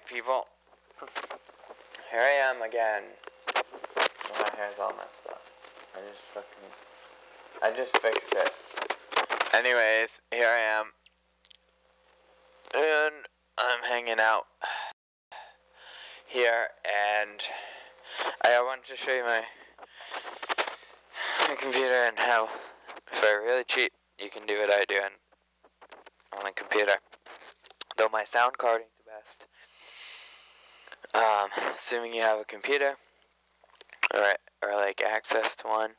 Alright, people. Here I am again. My hair's all messed up. I just fixed it. Anyways, here I am. And I'm hanging out here, and I wanted to show you my computer and how, for really cheap, you can do what I do on a computer. Though my sound card ain't the best. Assuming you have a computer, or like access to one,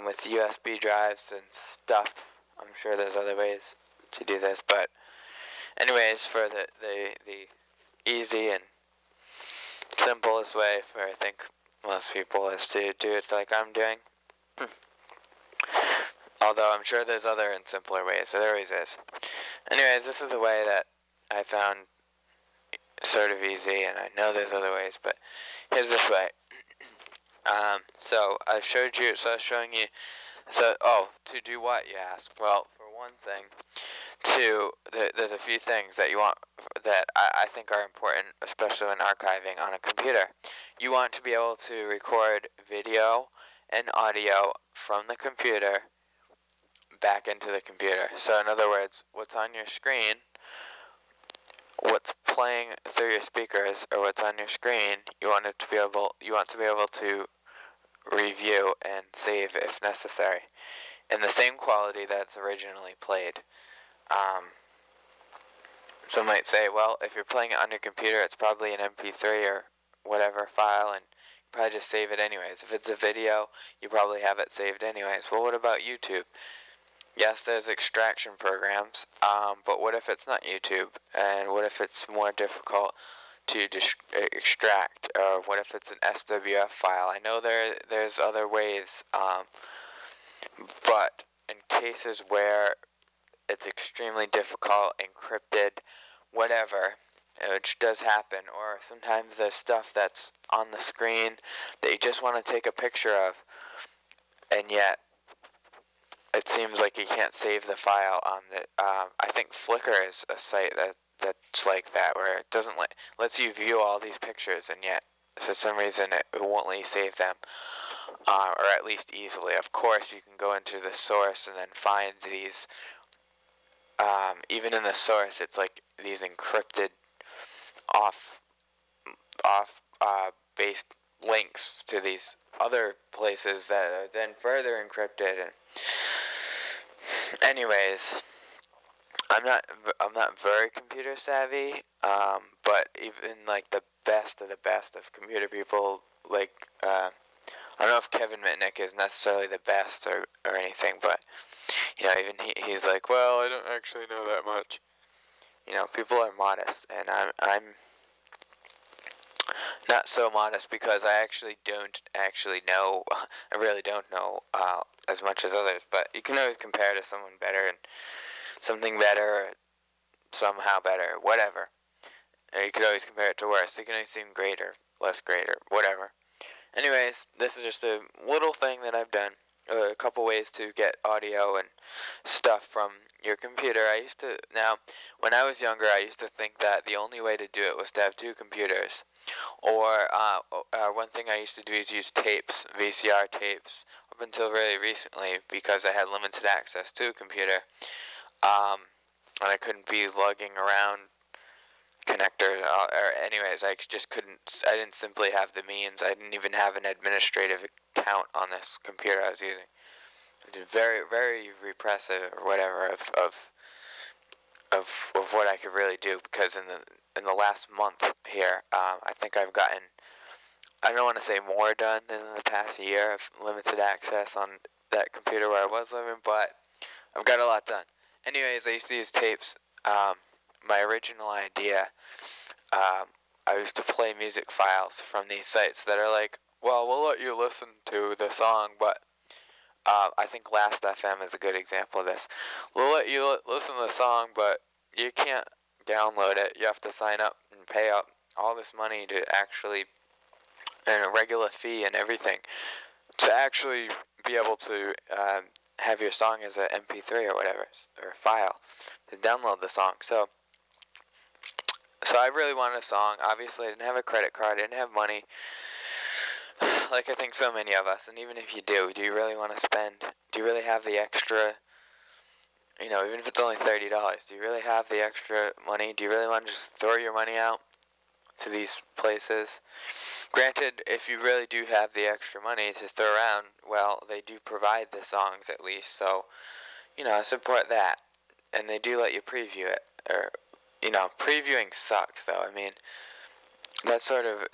with USB drives and stuff. I'm sure there's other ways to do this, but anyways, for the easy and simplest way for I think most people is to do it like I'm doing. Although I'm sure there's other and simpler ways, so there always is. Anyways, this is the way that I found sort of easy, and I know there's other ways, but here's this way. So I showed you, so I was showing you, to do what, you ask? Well, for one thing, there's a few things that you want, that I think are important, especially when archiving on a computer. You want to be able to record video and audio from the computer back into the computer. So in other words, what's on your screen, what's playing through your speakers, or what's on your screen, you want to be able to review and save if necessary in the same quality that's originally played. Some might say, well, if you're playing it on your computer, it's probably an MP3 or whatever file, and you probably just save it anyways. If it's a video, you probably have it saved anyways. Well, what about YouTube? Yes, there's extraction programs, but what if it's not YouTube? And what if it's more difficult to extract? Or what if it's an SWF file? I know there's other ways, but in cases where it's extremely difficult, encrypted, whatever, which does happen, or sometimes there's stuff that's on the screen that you just want to take a picture of, and yet it seems like you can't save the file on the, I think Flickr is a site that's like that, where it doesn't lets you view all these pictures, and yet for some reason it won't let you save them, or at least easily. Of course, you can go into the source and then find these, even in the source, it's like these encrypted based links to these other places that are then further encrypted. And anyways, I'm not very computer savvy, but even like the best of computer people, like I don't know if Kevin Mitnick is necessarily the best or anything, but you know, even he's like, well, I don't actually know that much. You know, people are modest, and I'm not so modest, because I really don't know as much as others, but you can always compare to someone better, and something better, or somehow better, whatever. Or you could always compare it to worse. You can always seem greater, less greater, whatever. Anyways, this is just a little thing that I've done. A couple ways to get audio and stuff from your computer. Now, when I was younger, I used to think that the only way to do it was to have two computers. Or one thing I used to do is use tapes, VCR tapes, up until really recently, because I had limited access to a computer. And I couldn't be lugging around connectors, or anyways, I didn't simply have the means. I didn't even have an administrative account on this computer I was using. It was very, very repressive, or whatever, of what I could really do, because in the last month here, I think I've gotten, I don't want to say more done than in the past year of limited access on that computer where I was living, but I've got a lot done. Anyways, I used to use tapes. My original idea, I used to play music files from these sites that are like, well, we'll let you listen to the song, but I think Last.fm is a good example of this. We'll let you listen to the song, but you can't download it. You have to sign up and pay up all this money to actually, and a regular fee and everything, to actually be able to have your song as an MP3 or whatever, or a file, to download the song. So So I really wanted a song. Obviously, I didn't have a credit card. I didn't have money. Like I think so many of us. And even if you do you really want to spend? Do you really have the extra? Even if it's only $30, do you really have the extra money? Do you really want to just throw your money out to these places? Granted, if you really do have the extra money to throw around, well, they do provide the songs at least. So, support that. And they do let you preview it. Or, previewing sucks though. I mean, that's sort of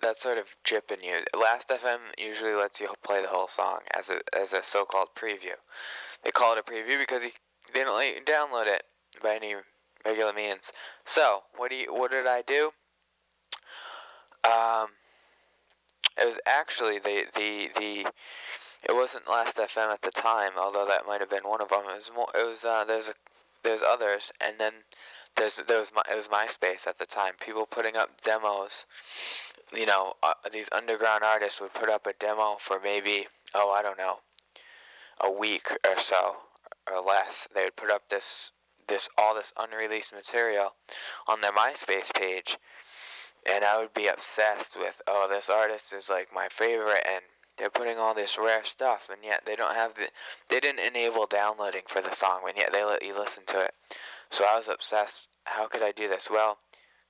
jipping you. Last FM usually lets you play the whole song as a so-called preview. They call it a preview because they don't let you download it by any regular means. So what did I do? It was actually it wasn't Last FM at the time, although that might have been one of them. There's others, and then it was MySpace at the time. People putting up demos. These underground artists would put up a demo for maybe, I don't know, a week or so or less. They would put up all this unreleased material on their MySpace page, and I would be obsessed with, this artist is like my favorite, and they're putting all this rare stuff, and yet they didn't enable downloading for the song, and yet they let you listen to it. So I was obsessed. How could I do this? Well,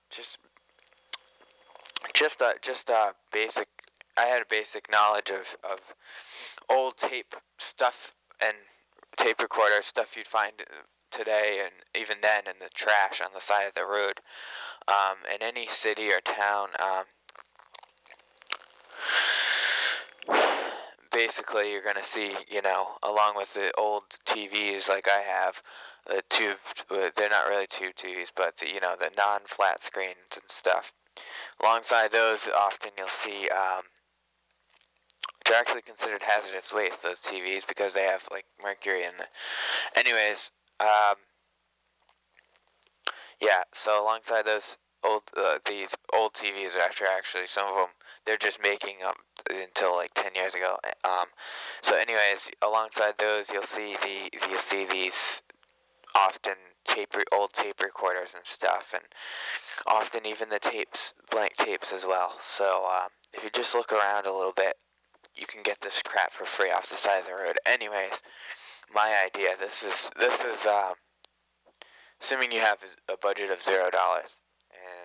just basic. I had a basic knowledge of old tape stuff and tape recorder stuff you'd find today, and even then in the trash on the side of the road. In any city or town, basically you're gonna see, along with the old TVs like I have, the tube. They're not really tube TVs, but the non-flat screens and stuff. Alongside those, often you'll see. They're actually considered hazardous waste, those TVs, because they have like mercury in them. Anyways, yeah. So alongside those these old TVs are actually some of them they're just making up until like 10 years ago. So anyways, alongside those you'll see these often old tape recorders and stuff, and often even the blank tapes as well. So if you just look around a little bit, you can get this crap for free off the side of the road. Anyways, my idea. This is assuming you have a budget of $0 and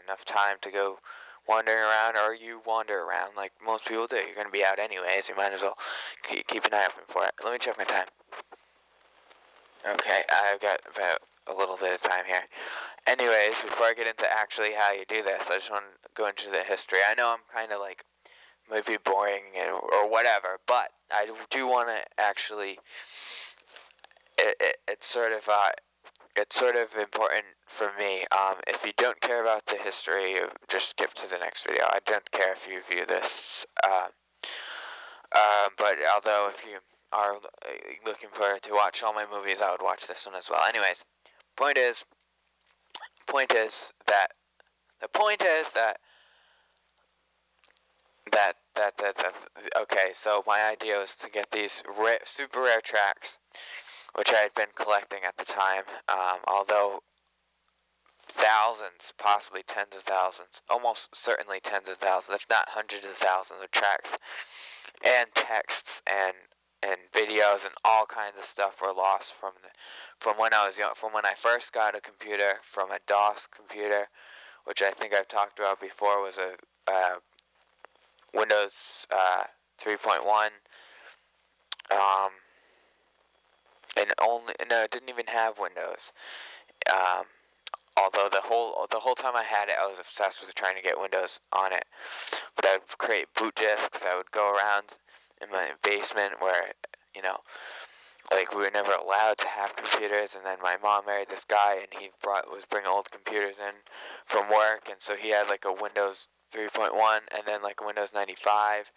enough time to go wandering around, or you wander around like most people do. You're gonna be out anyways. You might as well keep an eye open for it. Let me check my time. Okay, I've got about a little bit of time here. Anyways, before I get into actually how you do this, I just want to go into the history. I know I'm kind of like might be boring or whatever, but I do want to actually. It's sort of important for me. If you don't care about the history, just skip to the next video. I don't care if you view this. But although if you are looking to watch all my movies, I would watch this one as well. Anyways, point is that okay. So my idea was to get these super rare tracks, which I had been collecting at the time, although thousands, possibly tens of thousands, almost certainly tens of thousands, if not hundreds of thousands of tracks, and texts and videos and all kinds of stuff were lost from when I was young, from when I first got a computer, from a DOS computer, which I think I've talked about before, was a Windows 3.1. And it didn't even have Windows. Although the whole time I had it, I was obsessed with trying to get Windows on it. But I would create boot disks. I would go around in my basement where, like we were never allowed to have computers. And then my mom married this guy, and he was bringing old computers in from work, and so he had like a Windows 3.1 and then like a Windows 95.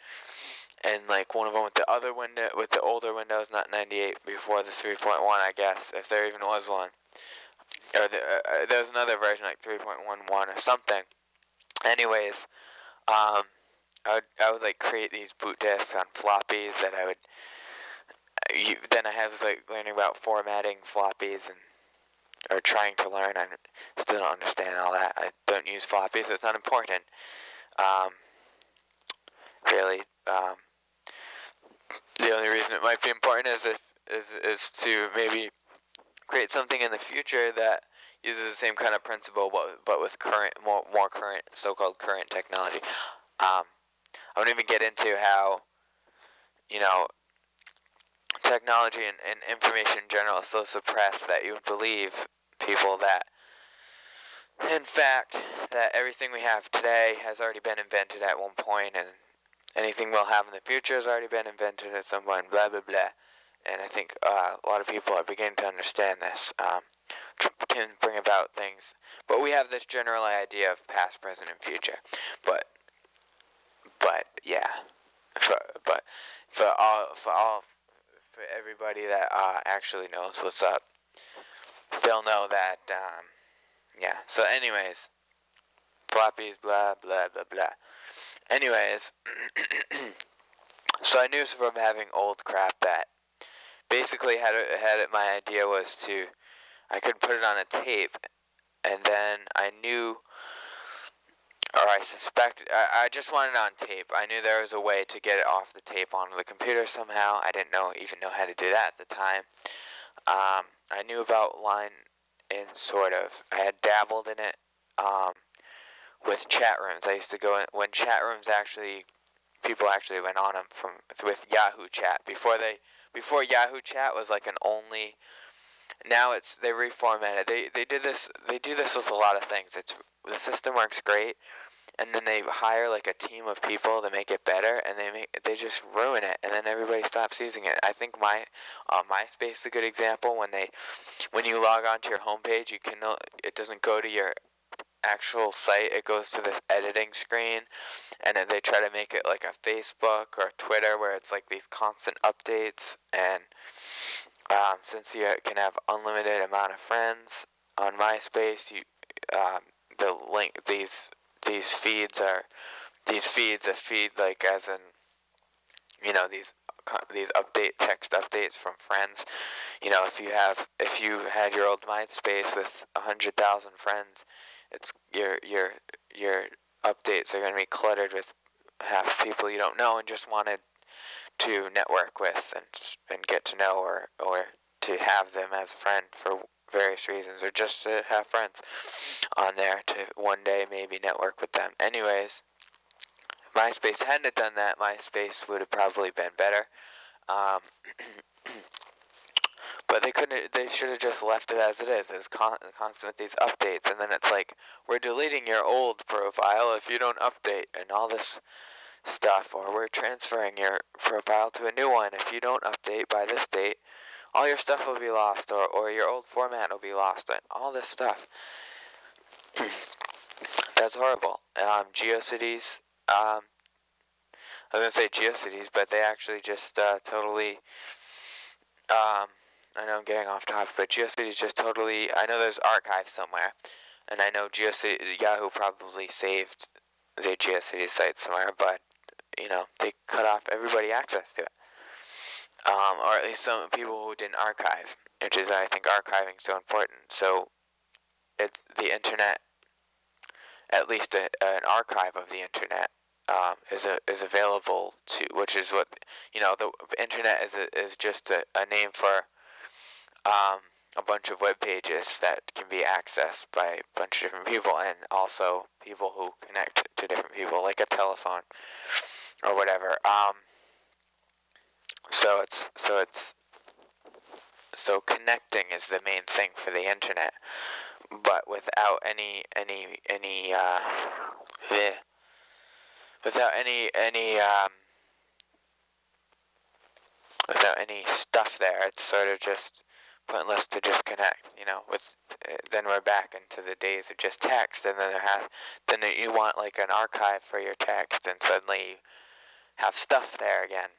And like one of them with the older Windows, not 98, before the 3.1, I guess, if there even was one. Or there was another version like 3.11 or something. Anyways, I would like create these boot disks on floppies that I would. Then I was like learning about formatting floppies and or trying to learn. I still don't understand all that. I don't use floppy, so it's not important. Um, really, the only reason it might be important is to maybe create something in the future that uses the same kind of principle, but with more current, so-called current technology. I won't even get into how, you know, technology and information in general is so suppressed that you would believe people that, in fact, that everything we have today has already been invented at one point, and anything we'll have in the future has already been invented at some point, blah, blah, blah. And I think a lot of people are beginning to understand this. Can bring about things, but we have this general idea of past, present, and future. But yeah, but for everybody that actually knows what's up, they'll know that. Yeah. So, anyways, floppies, blah blah blah blah. Anyways, so I knew from having old crap that basically had it. My idea was I could put it on a tape, and then I knew, or I suspect, I just wanted it on tape. I knew there was a way to get it off the tape onto the computer somehow. I didn't even know how to do that at the time. I knew about line in, sort of. I had dabbled in it with chat rooms. I used to go in, when chat rooms people actually went on them with Yahoo Chat. Before Yahoo Chat was like an only. Now they reformatted. They do this with a lot of things. The system works great, and then they hire like a team of people to make it better, and they just ruin it, and then everybody stops using it. I think MySpace is a good example. When you log onto your homepage, it doesn't go to your actual site. It goes to this editing screen, and then they try to make it like a Facebook or Twitter where it's like these constant updates. And since you can have unlimited amount of friends on MySpace, the link these feeds a feed like as in, these text updates from friends. If you had your old MySpace with 100,000 friends, it's your updates are going to be cluttered with half people you don't know and just wanted to network with and get to know, or to have them as a friend for various reasons, or just to have friends on there to one day maybe network with them. Anyways, MySpace hadn't done that, MySpace would have probably been better. But they should have just left it as it is. It's constant with these updates, and then it's like, we're deleting your old profile if you don't update, and all this stuff, or we're transferring your profile to a new one if you don't update by this date. All your stuff will be lost, or your old format will be lost, and all this stuff. That's horrible. GeoCities, I was going to say GeoCities, but they actually just totally, I know I'm getting off topic, but GeoCities just totally, I know there's archives somewhere, and I know Yahoo probably saved their GeoCities site somewhere, but, they cut off everybody access to it. Or at least some people who didn't archive, which is, I think, archiving so important. So, it's the internet, at least an archive of the internet, is available to, which is what, the internet is just a name for a bunch of web pages that can be accessed by a bunch of different people, and also people who connect to different people, like a telephone or whatever. So connecting is the main thing for the internet, but without any stuff there, it's sort of just pointless to just connect. Then we're back into the days of just text, and then you want like an archive for your text, and suddenly you have stuff there again.